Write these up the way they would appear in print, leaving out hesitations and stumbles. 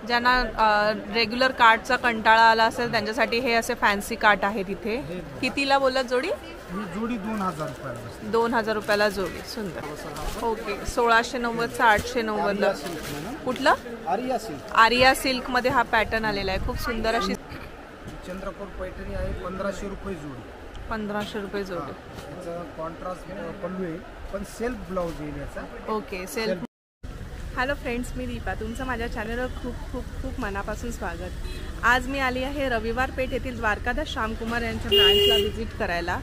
ज्यांना रेग्युलर काठचा कंटाळा आला असेल त्यांच्यासाठी हे असे फॅन्सी काठ आहेत इथे. कितीला बोलत जोडी? ही जोडी 2000 रुपयाला. 2000 रुपयाला जोडी. सुंदर. ओके. 1690 चा 890. कुठलं? आर्या सिल्क. आर्या सिल्क मध्ये हा पॅटर्न आलेला आहे. खूप सुंदर अशी चंद्रकोर पैठणी आहे. 1500 रुपये जोडी. 1500 रुपये जोडी. याचा कॉन्ट्रास्ट पल्लू आहे पण सेल्फ ब्लाउज येईल याचा. ओके. सेल्फ. हॅलो फ्रेंड्स, मी दीपा. तुमचं माझ्या चॅनलवर खूप खूप खूप मनापासून स्वागत. आज मी आली आहे रविवार पेठ येथील द्वारकादास श्यामकुमार यांच्या ब्रांचला व्हिजिट करायला.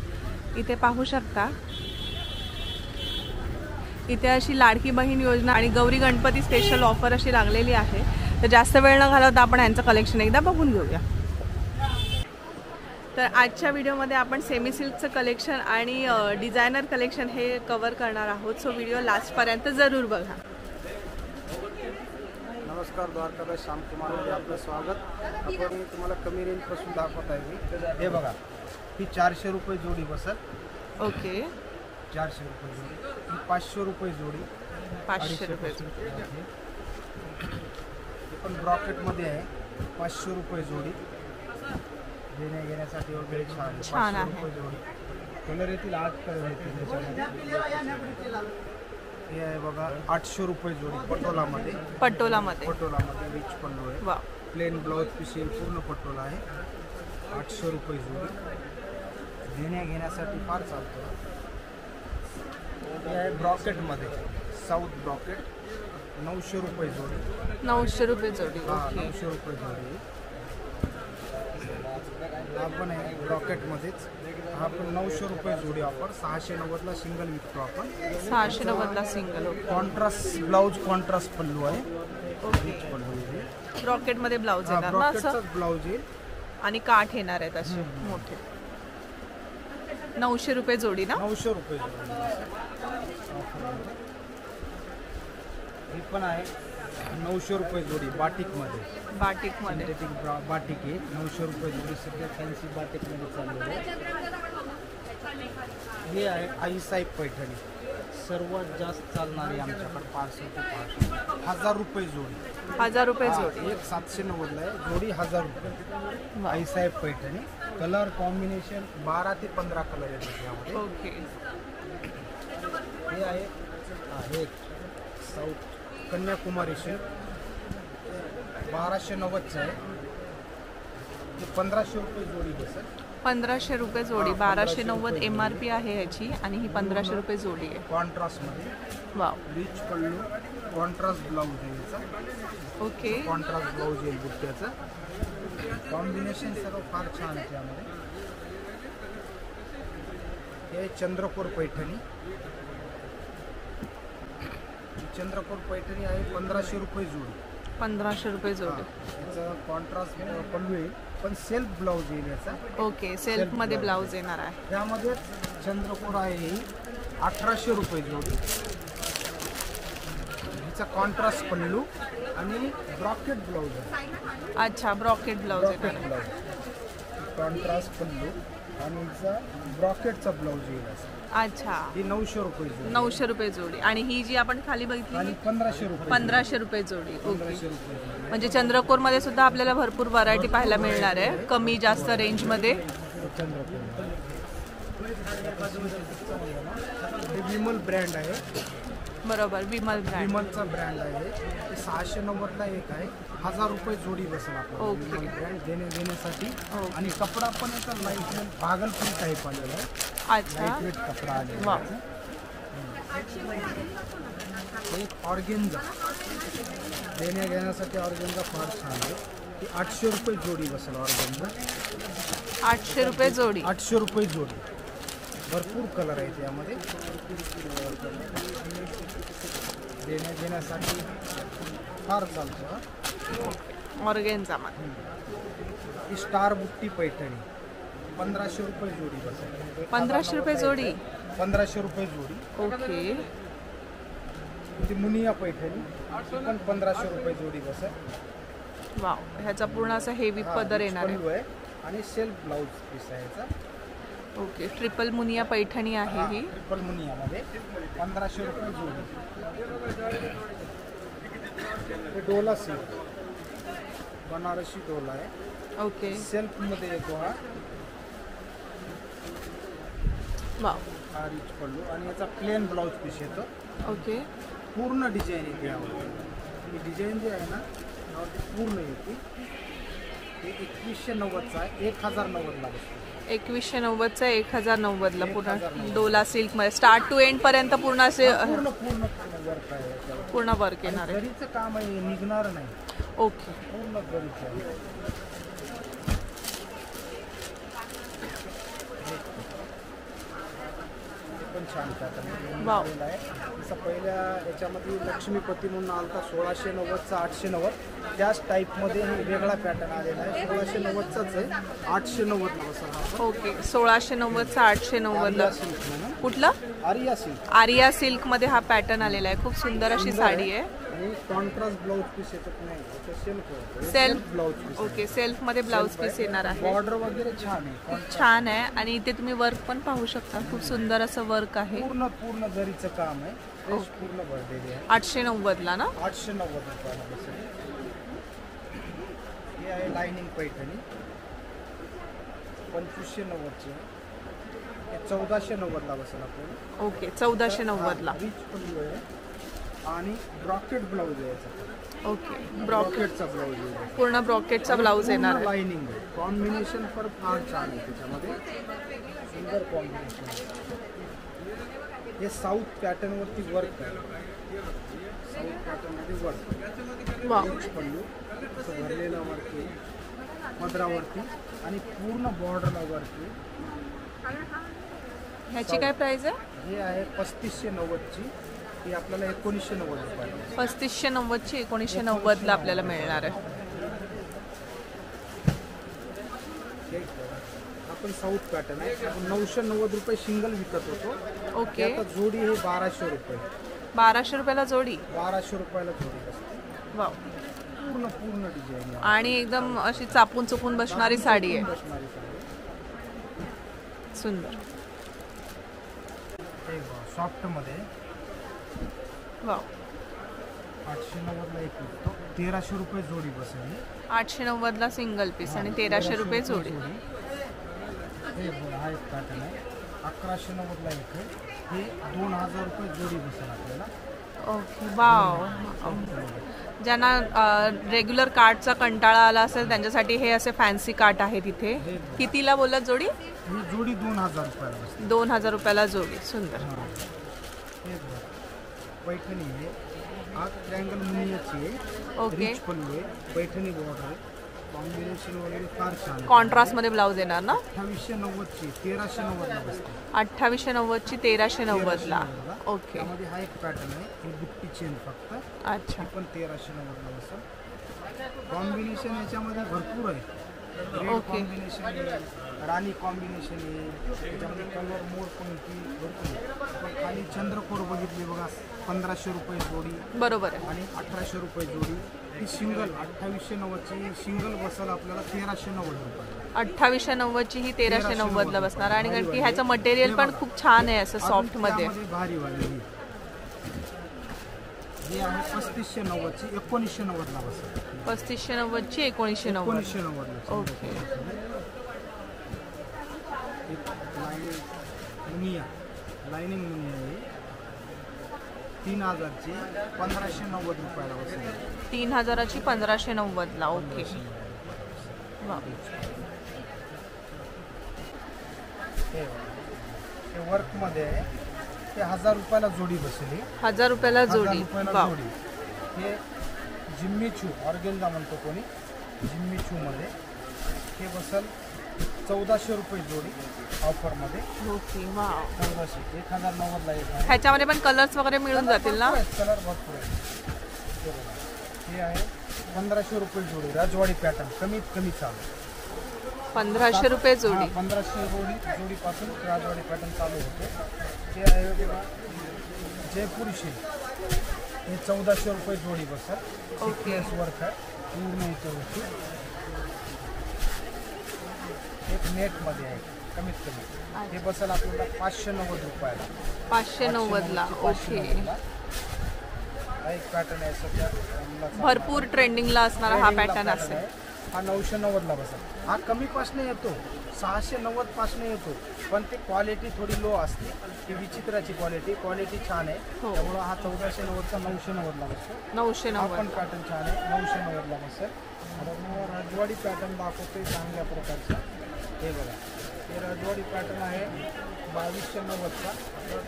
इथे पाहू शकता इथे अशी लाडकी बहीण योजना आणि गौरी गणपती स्पेशल ऑफर अशी लागलेली आहे. तर जास्त वेळ न घालवता आपण यांचं कलेक्शन एकदा बघून घेऊया. तर आजच्या व्हिडिओमध्ये आपण सेमी सिल्कचं कलेक्शन आणि डिझायनर कलेक्शन हे कव्हर करणार आहोत. सो व्हिडिओ लास्टपर्यंत जरूर बघा. नमस्कार, द्वारकादास श्यामकुमारमध्ये आपलं स्वागत. आपण तुम्हाला कमी रेंजपासून दाखवत आहे. हे बघा, ही 400 रुपये जोडी बसत. ओके. 400 रुपये जोडी. ही 500 रुपये जोडी. 500 रुपये जोडी. हे पण ब्रॉकेटमध्ये आहे. 500 रुपये जोडी. देण्या घेण्यासाठी वगैरे छान. 500 रुपये जोडी. कलर येतील 8 कलर येतील त्याच्यामध्ये. हे आहे बघा 800 रुपये जोडी. पटोलामध्ये. पटोलामध्ये रिच पल्लू आहे. वा. प्लेन ब्लाउज पीस येईल. पूर्ण पटोला आहे. 800 रुपये जोडी. देण्या घेण्यासाठी फार चालतो. हे आहे ब्रॉकेटमध्ये. साऊथ ब्रॉकेट. 900 रुपये जोडी. 900 रुपये जोडी. ओके. 900 रुपये जोडी. हा पण आहे ब्रॉकेटमध्येच. हा पण 900 रुपये जोडी ऑफर. 690ला सिंगल विकतो आपण. 690ला सिंगल. कॉन्ट्रास्ट ब्लाउज, कॉन्ट्रास्ट पल्लू आहे. रिच पल्लू आहे. ब्रॉकेटमध्ये ब्लाउज येणार ना असं. ब्लाउज येईल आणि काठ येणार आहेत असे मोठे. 900 रुपये जोडी ना. 900 रुपये ही पण आहे. 900 रुपये जोडी. बाटिकमध्ये. बाटिकमध्ये बाटिक आहे. 900 रुपये जोडी. सध्या फॅन्सी बाटिकमध्ये चाललेलं आहे. हे आहे आईसाहेब पैठणी. सर्वात जास्त चालणारी आमच्याकडे 500 ते 500. 1000 रुपये जोडी. 1000 रुपये जोडी. एक 790ला आहे जोडी. 1000 रुपये. आईसाहेब पैठणी. कलर कॉम्बिनेशन 12 ते 15 कलर येतात यामध्ये. ओके. हे आहे हे साऊथ कन्याकुमारी सिल्क. 1290चं आहे. ते 1500 रुपये जोडी बसेल. 1500 रुपये जोडी. 1290 MRP आहे याची आणि ही 1500 रुपये जोडी आहे. कॉन्ट्रास्टमध्ये. वाव. रिच पल्लू. कॉन्ट्रास्ट ब्लाऊज आहे याचा. ओके. कॉन्ट्रास्ट ब्लाऊज येईल बुट्ट्याचं. कॉम्बिनेशन सर्व फार छान आहे त्यामध्ये. हे चंद्रकोर पैठणी. चंद्रकोर पैठणी आहे. 1500 रुपये जोडी. 1500 रुपये जोडी. याचा कॉन्ट्रास्ट पल्लू आहे पण सेल्फ ब्लाऊज येईल याचा. ओके. सेल्फ मध्ये ब्लाऊज येणार आहे. त्यामध्ये चंद्रकोर आहे ही 1800 रुपये जोडी. हिचा कॉन्ट्रास्ट पल्लू आणि ब्रॉकेट ब्लाऊज आहे. अच्छा, brocade blouse brocade blouse. Contrast pallu आणि हिचा ब्रॉकेटचा ब्लाऊज येईल असं. अच्छा. ही 900 रुपये जोडी. 900 रुपये जोडी. आणि ही जी आपण खाली बघितली आणि 1500 रुपये. 1500 रुपये जोडी. ओके. 1500 रुपये. म्हणजे चंद्रकोर मध्ये सुद्धा आपल्याला भरपूर व्हरायटी पाहायला मिळणार आहे कमी जास्त रेंज मध्ये. चंद्रकोर. हे विमल ब्रँड आहे. बरोबर. विमल ब्रँड. विमलचा ब्रँड आहे. ते 690ला एक आहे. 1000 रुपये जोडी बसेल आपल्याला. ओके. विमल ब्रँड देण्यासाठी. आणि कपडा पण याचा लाईट भागलपुरी टाईप आलेला आहे. अच्छा. लाईटवेट कपडा आलेला वा. आहे. एक ऑर्गेन्झा. देण्या घेण्यासाठी ऑर्गेन्झा फार छान आहे. ती 800 रुपये जोडी बसेल ऑर्गेन्झा. 800 रुपये जोडी. 800 रुपये जोडी. भरपूर कलर आहे त्यामध्ये. देण्या घेण्यासाठी फार चालतं. ऑर्गेन्झा मध्ये. ही स्टार बुट्टी पैठणी. 1500 रुपये जोडी बसेल. 1500 रुपये जोडी. 1500 रुपये जोडी. ओके. ती मुनिया पैठणी. पण 1500 रुपये जोडी बसेल. वाव. ह्याचा पूर्ण असा हेवी पदर येणार आहे. आणि सेल्फ ब्लाऊज पीस आहे याचा. ओके. ट्रिपल मुनिया पैठणी आहे ही. ट्रिपल मुनियामध्ये 1500 रुपये जोडी. डोला सिल्क. बनारसी डोला आहे, ओके सेल्फ मध्ये येतो हा. वाव. हा रिच पल्लू आणि याचा प्लेन ब्लाऊज पीस येतो. ओके. पूर्ण डिझाईन येते यावर. ही डिझाईन जी आहे ना यावरती पूर्ण येते. हे 2190चा आहे, 1090ला बसतो. 2190चा 1090ला पूर्ण डोला सिल्क मध्ये स्टार्ट टू एंड पर्यंत पूर्ण असे पूर्ण पूर्ण पूर्ण वर्क आहे याच्यावर. पूर्ण वर्क येणार आहे. जरीचं काम आहे, निघणार नाही. ओके. पूर्ण जरीचं आहे. पण छान पॅटर्न वाव. आहे. जसं पहिल्या याच्यामध्ये लक्ष्मीपती म्हणून आलता 1690चा 890, त्याच टाईपमध्ये वेगळा पॅटर्न आलेला आहे. 1690चाच आहे, 890ला बसला हा. ओके. 1690चा 890ला. सिल्क म्हणून कुठलं? आर्या सिल्क. आर्या सिल्क मध्ये हा पॅटर्न आलेला आहे. खूप सुंदर अशी साडी आहे. आणि कॉन्ट्रास्ट ब्लाउज पीस येतात नाही, self self blouse piece. Okay. Self मध्ये ब्लाउज पीस येणार आहे. बॉर्डर वगैरे छान आहे, खूप छान आहे आणि इथे तुम्ही वर्क पण पाहू शकता. खूप सुंदर असं वर्क आहे. पूर्ण पूर्ण जरीचं काम आहे. ड्रेस पूर्ण भरलेली आहे. 890ला ना? 890 रुपयाला बसेल. हे आहे लाइनिंग पैठणी, 2590ची आहे. हे 1490ला बसेल आपल्याला. ओके. 1490ला. रिच पल्लू आहे आणि ब्रॉकेट ब्लाऊज आहे याचा. ओके. ब्रॉकेटचा ब्लाऊज आहे. पूर्ण ब्रॉकेटचा ब्लाऊज येणार आहे. लाइनिंग आहे. कॉम्बिनेशन पण फार छान आहे त्याच्यामध्ये. सुंदर कॉम्बिनेशन आहे. हे साऊथ पॅटर्न वरती वर्क आहे. साऊथ पॅटर्न मध्ये वर्क. वाव. रिच पल्लू असं भरलेला वर्क आहे मधरावरती आणि पूर्ण बॉर्डरला वर्क आहे. ह्याची काय प्राइस आहे? हे आहे 3590ची. ही आपल्याला 1990 रुपये. 3590ची 1990ला आपल्याला मिळणार आहे. आपण साऊथ पॅटर्न आहे. आपण 990 रुपये सिंगल विकत होतो. ओके. आता जोडी हे 1200 रुपये. 1200 रुपयाला जोडी. 1200 रुपयाला जोडी बसते. वाव. पूर्ण पूर्ण डिझाईन आणि एकदम अशी चापून चुपून बसणारी साडी आहे. बसणारी साडी. सुंदर. सॉफ्ट मध्ये वाव. 890ला एक विकतो. 1300 रुपये जोडी बसेल. 890ला सिंगल पीस आणि 1300 रुपये जोडी. हे हा एक पॅटर्न आहे. 1190ला एक आहे. हे 2000 रुपये जोडी बसेल आपल्याला. ओके. वाव. ज्यांना रेग्युलर कार्टचा कंटाळा आला असेल त्यांच्यासाठी हे असे फॅन्सी कार्ट आहेत इथे. कितीला बोलत जोडी? ही जोडी 2000 रुपयाला बसते. 2000 रुपयाला जोडी. सुंदर. हे पैठणी आहे. हा ट्रँगल मुनियाची आहे. ओके. रिच पल्लू आहे. पैठणी बॉर्डर आहे. कॉम्बिनेशन वगैरे फार छान आहे. कॉन्ट्रास्ट मध्ये ब्लाऊज येणार ना? 2890ची 1390ला बसते. 2890ची 1390ला. ओके. त्यामध्ये हा एक पॅटर्न आहे. ही बुट्टी चेन फक्त. अच्छा. ही पण 1390ला बसेल. कॉम्बिनेशन याच्यामध्ये भरपूर आहे. रेड कॉम्बिनेशन आहे, राणी कॉम्बिनेशन आहे. त्याच्यामध्ये कलर मोर पंक्ती भरपूर आहे. पण खाली चंद्रकोर बघितली बघा, 1500 रुपये जोडी बरोबर आहे. आणि 1800 रुपये जोडी. ही सिंगल 2890ची सिंगल बसेल आपल्याला 1390 रुपये. 2890ची ही 1390ला बसणार आणि कारण की ह्याचं मटेरियल पण खूप छान आहे असं सॉफ्ट मध्ये. भारी वाली ही आहे 3590ची 1990ला बसेल. 3590ची 1990. 1990ला. ओके. लाइनिंग मुनिया आहे. 3000ची 1590 रुपयाला बसेल. 3000ची 1590ला. ओके. हे वर्क मध्ये आहे. ते 1000 रुपयाला जोडी बसेल. 1000 रुपयाला 1000 जोडी. रुपयाला वाव. जोडी. हे जिम्मी चू ऑर्गेन्झा म्हणतो कोणी. जिम्मी चू मध्ये हे बसेल 1400 रुपये जोडी ऑफरमध्ये. ओके. वाव. 1400. 1090ला एक आहे. ह्याच्यामध्ये पण कलर्स वगैरे मिळून जातील ना? कलर भरपूर आहे. हे आहे 1500 रुपये जोडी. राजवाडी पॅटर्न कमीत कमी चालू. 1500 रुपये जोडी. 1500 जोडीपासून राजवाडी पॅटर्न चालू होते. ते आहे जयपुरी शिल्क. हे 1400 रुपये जोडी बसतात. ओके. वर्क आहे पूर्ण याच्यावरती. एक नेटमध्ये आहे कमीत कमी. हे बसेल आपल्याला 590 रुपयाला. 590ला. ओके. हा एक पॅटर्न आहे सध्या भरपूर ट्रेंडिंगला असणारा हा पॅटर्न असेल. हा 990ला बसा. हा कमी पासने येतो, 690 पासने येतो, पण ते क्वालिटी थोडी लो असते. ती विचित्राची क्वालिटी छान आहे. हो. त्यामुळं हा 1490चा 990ला बसतो. 990. हा पण पॅटर्न छान आहे, 990ला बसेल. आता तुम्हाला राजवाडी पॅटर्न दाखवतोय चांगल्या प्रकारचा. हे बघा, हे राजवाडी पॅटर्न आहे 2290चा,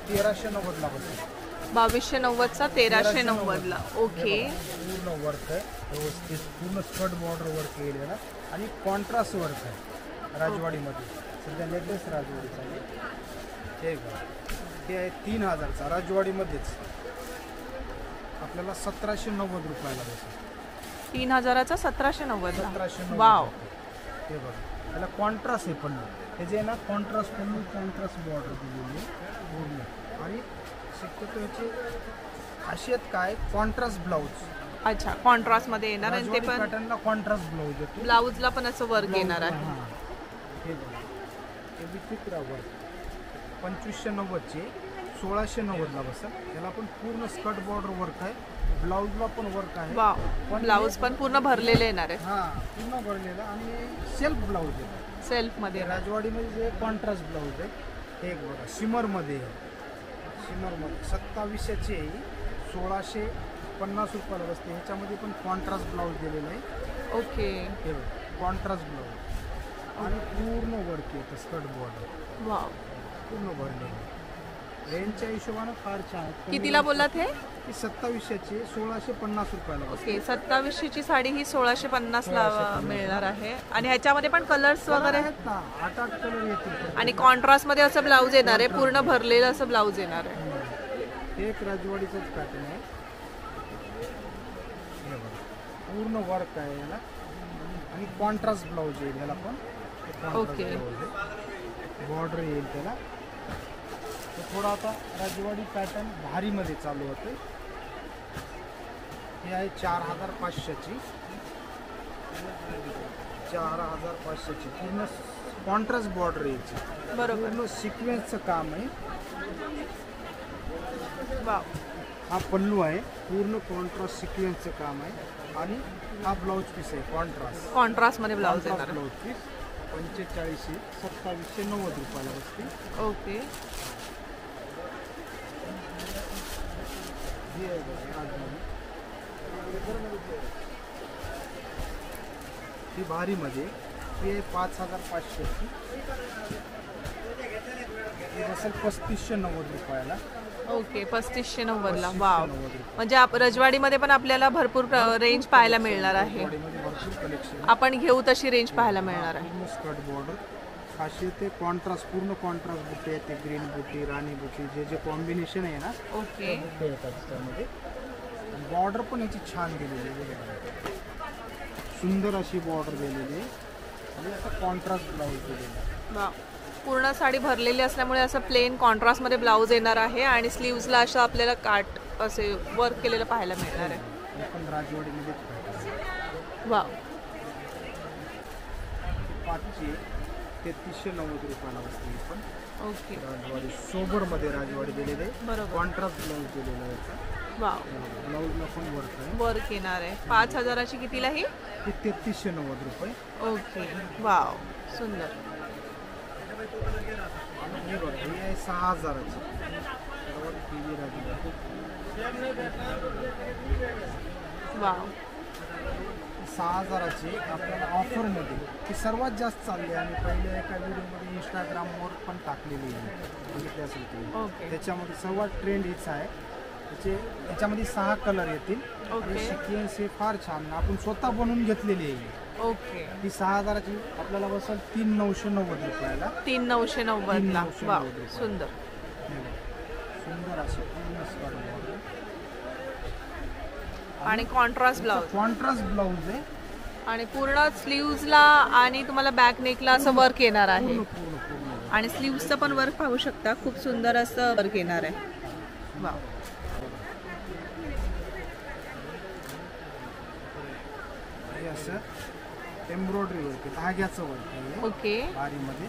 1390ला बसेल. 2290चा 1390ला. ओके. पूर्ण वर्क आहे व्यवस्थित, पूर्ण स्कर्ट बॉर्डर वर्क केलेलं आहे आणि कॉन्ट्रास्ट वर्क आहे राजवाडीमध्ये. सध्या लेटेस्ट राजवाडी चालू आहे. हे बघा, हे आहे 3000चा राजवाडीमध्येच आपल्याला 1790 रुपयाला बसेल. 3000चा 1790ला. 1790. वाव. हे बघा, त्याला कॉन्ट्रास्ट आहे पल्लू. हे जे आहे ना कॉन्ट्रास्ट पल्लू, कॉन्ट्रास्ट बॉर्डर दिलेली आहे पूर्ण. आणि शक्यतो याची खासियत काय, कॉन्ट्रास्ट ब्लाऊज. अच्छा, कॉन्ट्रास्ट मध्ये येणार आणि ते पण पॅटर्नला कॉन्ट्रास्ट ब्लाऊज येतो. ब्लाऊजला पण असं वर्क येणार आहे. हां, हे बघा, हे विचित्र वर्क 2590चे 1690ला बसेल. त्याला पण पूर्ण स्कर्ट बॉर्डर वर्क आहे, ब्लाऊजला पण वर्क आहे. वाव. पण ब्लाऊज पण पूर्ण भरलेले येणार आहे. हां, पूर्ण भरलेला आणि सेल्फ ब्लाऊज आहे. सेल्फ मध्ये. राजवाडीमध्ये जे कॉन्ट्रास्ट ब्लाऊज आहे हे एक बघा, शिमरमध्ये आहे. शिमरमध्ये 2700चे 1650 रुपयाला बसते. ह्याच्यामध्ये पण कॉन्ट्रास्ट ब्लाऊज दिलेला आहे. ओके. हे बघा, कॉन्ट्रास्ट ब्लाऊज आणि पूर्ण वर्क येतं स्कर्ट बॉर्डर वाव. पूर्ण भरलेलं. रेंजच्या हिशोबानं फार छान. कितीला बोललात हे? 2700चे 1650 रुपयाला बसते. ओके. 2700ची साडी ही 1650ला मिळणार आहे. आणि ह्याच्यामध्ये पण कलर्स वगैरे आहेत ना, 8 कलर येतील. आणि कॉन्ट्रास्ट मध्ये असं ब्लाऊज येणार आहे, पूर्ण भरलेलं असं ब्लाऊज येणार आहे. हे एक राजवाडीचंच पॅटर्न आहे. हे बघा, पूर्ण वर्क आहे याला आणि कॉन्ट्रास्ट ब्लाऊज येईल याला पण. ओके. बॉर्डर येईल त्याला. तर थोडा आता राजवाडी पॅटर्न भारीमध्ये चालू होते. हे आहे 4500ची, 4500ची पूर्ण कॉन्ट्रास्ट बॉर्डर यायची. बरोबर. पूर्ण सिक्वेन्सचं काम आहे. वाव. हा पल्लू आहे, पूर्ण कॉन्ट्रास्ट सिक्वेन्सचं काम आहे. आणि हा ब्लाऊज पीस आहे कॉन्ट्रास्ट मध्ये ब्लाऊज येणार आहे. ब्लाऊज पीस 4500 2790 रुपयाला बसते. ओके. ही भारीमध्ये ही आहे 5500ची. ही बसेल 3590 रुपयाला. ओके. 3590ला. वाव. म्हणजे रजवाडीमध्ये पण आपल्याला भरपूर रेंज पाहायला मिळणार आहे. भरपूर कलेक्शन आपण घेऊ तशी रेंज पाहायला मिळणार आहे. स्कर्ट बॉर्डर खाशी ते कॉन्ट्रास्ट, पूर्ण कॉन्ट्रास्ट बुट्टी आहे. ते ग्रीन बुट्टी, राणी बुट्टी, जे जे कॉम्बिनेशन आहे ना. ओके. ते येतात त्यामध्ये. बॉर्डर पण याची छान दिलेली आहे, सुंदर अशी बॉर्डर दिलेली आहे आणि असं कॉन्ट्रास्ट ब्लाऊज दिलेला आहे. वाव. पूर्ण साडी भरलेली असल्यामुळे असं प्लेन कॉन्ट्रास्ट मध्ये ब्लाऊज येणार आहे आणि स्लीव्सला असं आपल्याला काट असे वर्क केलेलं पाहायला मिळणार आहे. हे पण राजवाडीमध्ये. वाव. 5ची 3390 रुपयाला बसते. ही पण ओके. राजवाडी सोबरमध्ये राजवाडी दिलेली आहे. बरोबर. कॉन्ट्रास्ट ब्लाऊज दिलेला आहे. वाव. ब्लाऊजला पण वर्क आहे. वर्क येणार आहे. 5000ची कितीला ही? ही 3390 रुपये. ओके. वाव. सुंदर. हे बघा, ही आहे 6000ची. वाव. 6000ची आपल्याला ऑफरमध्ये ही सर्वात जास्त चालली आहे. आणि पहिल्या एका व्हिडिओमध्ये इंस्टाग्रामवर पण टाकलेली आहे, बघितली असेल तुम्ही. ओके. त्याच्यामध्ये सर्वात ट्रेंड हीच आहे. याच्यामध्ये 6 कलर येतील. ओके. सिक्वेन्स हे फार छान, आपण स्वतः बनवून घेतलेली आहे. ओके. ही 6000ची आपल्याला बसेल 3990 रुपयाला. 3990ला. वाव. सुंदर. सुंदर अशी पूर्ण स्कर्ट बॉर्डर आणि कॉन्ट्रास्ट ब्लाऊज. कॉन्ट्रास्ट ब्लाऊज आहे आणि पूर्ण स्लीव्सला आणि तुम्हाला बॅक नेकला असं वर्क येणार आहे. पूर्ण पूर्ण. आणि स्लीव्सचं पण वर्क पाहू शकता, खूप सुंदर असं वर्क येणार आहे. वाव. हे असं एम्ब्रॉयडरी वर्क आहे, धाग्याचं वर्क आहे. ओके. भारीमध्ये.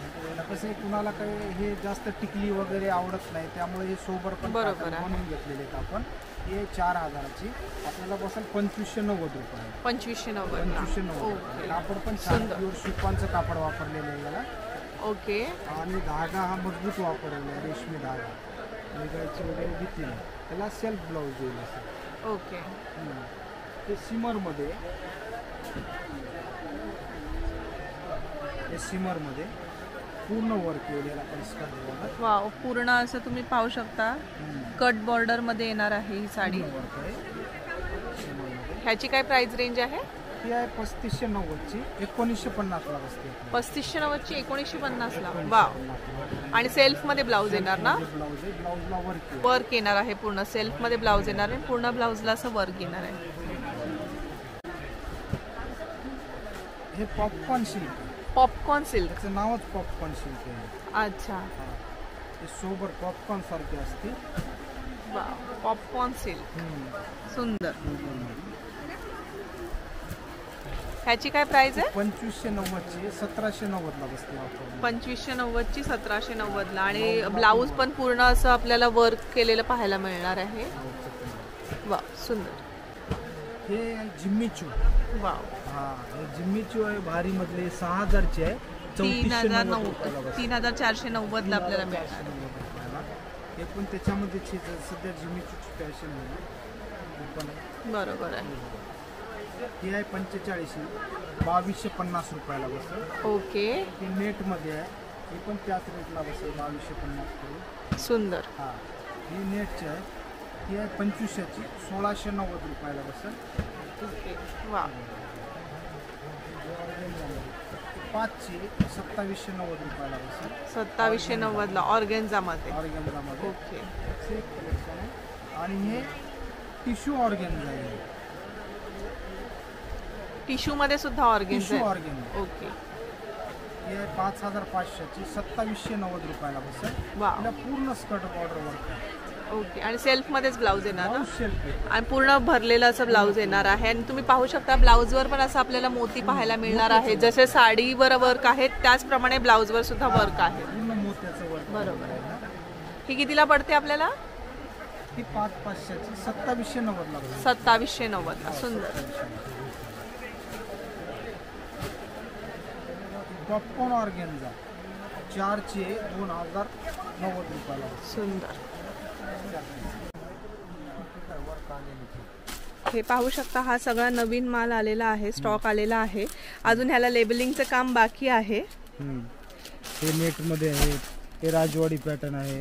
कसं आहे, कुणाला काही हे जास्त टिकली वगैरे आवडत नाही, त्यामुळे हे सोबर पण बरोबर आहे. म्हणून घेतलेले आहेत आपण. हे 4000ची आपल्याला बसेल 2590 रुपये. 2590. 2590. कापड पण छान प्युअर शिफॉनचं कापड वापरलेलं आहे याला. ओके. आणि धागा हा मजबूत वापरलेला आहे, रेशमी धागा. निघायची वगैरे भीती नाही. त्याला सेल्फ ब्लाऊज येईल असं. ओके. ते सिमरमध्ये, हे सिमरमध्ये पूर्ण वर्क केलेला आहे. वाव, पूर्ण असं तुम्ही पाहू शकता कट बॉर्डर मध्ये येणार आहे ही साडी. वर्क आहे. ह्याची काय प्राइस रेंज आहे? ती आहे 3590ची, 1950ला बसते. 3590ची 1950ला. वाव. आणि सेल्फ मध्ये ब्लाऊज येणार ना? ब्लाऊज आहे, ब्लाऊजला वर्क वर्क येणार आहे पूर्ण. सेल्फ मध्ये ब्लाऊज येणार आहे, पूर्ण ब्लाऊजला असं वर्क येणार आहे. हे पॉपकॉर्न सिल्क. Popcorn silk. त्याचं नावच पॉपकॉर्न सिल्क आहे. अच्छा. हे सोबर पॉपकॉर्न सारखे असते. Wow, popcorn silk. सुंदर. ह्याची काय प्राइस आहे? 2590ची, 1790ला बसते. 2590ची 1790ला. आणि ब्लाऊज पण पूर्ण असं आपल्याला वर्क केलेलं पाहायला मिळणार आहे. वा, सुंदर. हे जिम्मीचू. वाव. हा, हे जिम्मीचू आहे, भारी मधले 6000ची आहे. 3490 ला आपल्याला मिळणार. हे पण त्याच्यामध्ये सध्या जिम्मीचूची फॅशन आहे. बरोबर आहे. ही आहे 45, 2250 रुपयाला बसेल. ओके. ही नेटमध्ये आहे, ही पण त्याच रेटला बसेल, 2250 करून. सुंदर. हा, ही नेटची आहे, ही आहे 25ची, 1690 रुपयाला बसेल. वा. 5ची 2790 रुपयाला बसेल. 2790ला ऑर्गेन्झामध्ये. ऑर्गेन्झामध्ये. ओके. आणि हे टिश्यू ऑर्गेन्झा आहे. टिश्यू मध्ये सुद्धा ऑर्गेन्झा. Tissue organza. ओके. हे 5500ची, 2790 रुपयाला बसेल. वा. पूर्ण स्कर्ट बॉर्डर वर्क. ओके. आणि सेल्फ मध्येच ब्लाऊज येणार ना? सेल्फ. आणि पूर्ण भरलेलं असं ब्लाऊज येणार आहे. आणि तुम्ही पाहू शकता ब्लाऊजवर पण असं आपल्याला मोती पाहायला मिळणार आहे. जसे साडीवर वर्क आहे त्याचप्रमाणे ब्लाऊजवर सुद्धा वर्क आहे. पूर्ण मोत्याचं वर्क. बरोबर आहे. ही कितीला पडते आपल्याला? ही 5500ची, 2790ला बसेल. 2790ला. सुंदर. पॉपकॉर्न ऑर्गेन्झा 4ची 2090 रुपयाला. सुंदर. हे पाहू शकता हा सगळा नवीन माल आलेला आहे, स्टॉक आलेला आहे. अजून ह्याला लेबलिंगचं काम बाकी आहे. हे नेटमध्ये आहे, हे राजवाडी पॅटर्न आहे,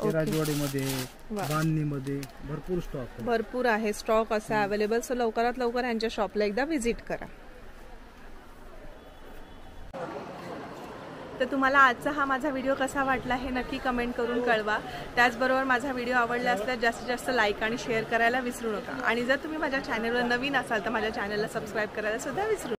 हे राजवाडीमध्ये, बांधणीमध्ये भरपूर स्टॉक आहे. भरपूर आहे स्टॉक असा अवेलेबल. सो लवकरात लवकर यांच्या शॉपला एकदा व्हिजिट करा. तर तुम्हाला आजचा हा माझा व्हिडिओ कसा वाटला हे नक्की कमेंट करून कळवा. त्याचबरोबर माझा व्हिडिओ आवडला असल्यास जास्तीत जास्त लाईक आणि शेअर करायला विसरू नका. आणि जर तुम्ही माझ्या चॅनलवर नवीन असाल तर माझ्या चॅनलला सबस्क्राईब करायला सुद्धा विसरू नका.